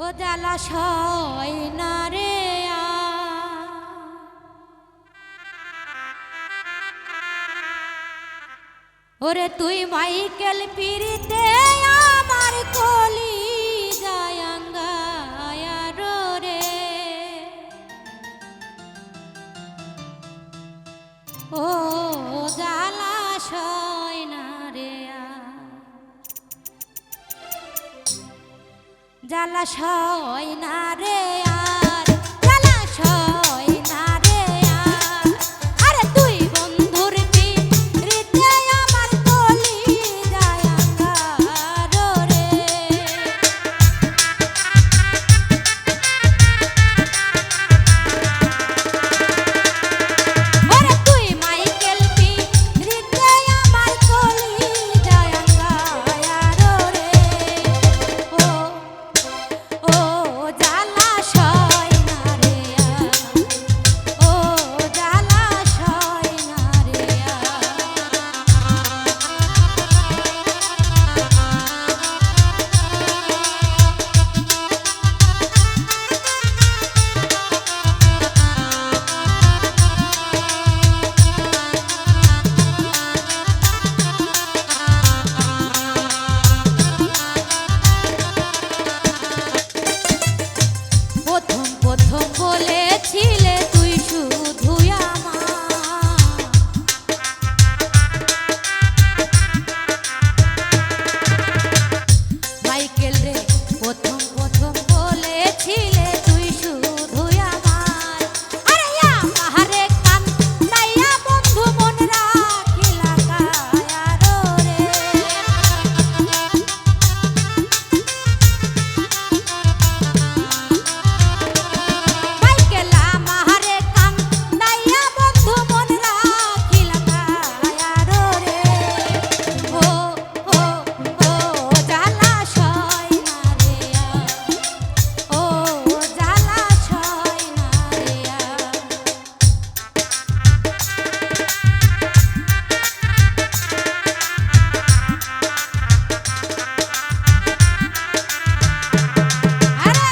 ও জলাশয় না রে ওরে তুই মাইকেল পিরিতে আমার কলি যায়াঙ্গায়া রে ও জলাশয় না রে জলাশয় না রে আর জলাশয় না রে আর আরে তুই বন্ধুর পিরিতে আমার কলি যায়াঙ্গার রে ওরে তুই মাইকেল পিরিতে আমার কলি যায়াঙ্গার রে ও জলাশয় না রে ও জলাশয় না রে প্রথম প্রথম বলেছিলে তুই শুধু আমার মাইকেল রে প্রথম প্রথম বলেছিলে তুই শুধু আমার আরে আমারে কান লাইয়া বন্ধু মন রাখিলা কায়ারো রে মাইকেল আমারে কান লাইয়া বন্ধু মন রাখিলা কায়ারো রে ও ও ও জলাশয় না রে ও জলাশয় না রে আরে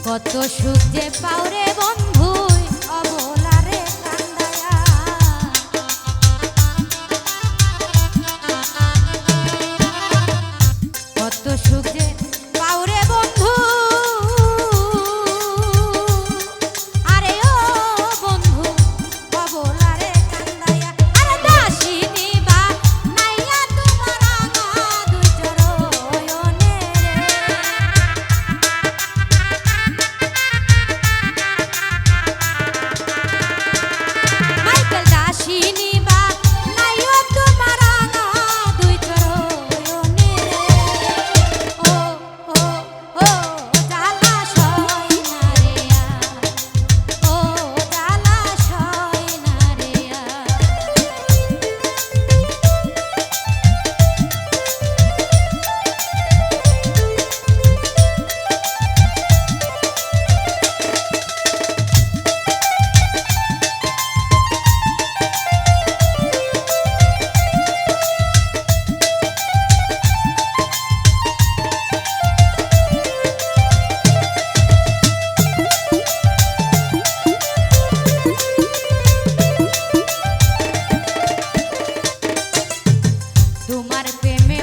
কত সুখ যে পাওরে বন্ধু অবলারে কান্দায়া কত সুখ যে পাওরে বন্ধু আরে ও বন্ধু অবলারে কান্দায়া আরে দাসিনী বা নাইয়া তোমার আগা দুই চরণে রে মাইকেল দাসিনী বা নাইও তোমার আগা দুই চরণে রে ও ও ও জলাশয় না রে ও জলাশয় না রে তোমার প্রেমে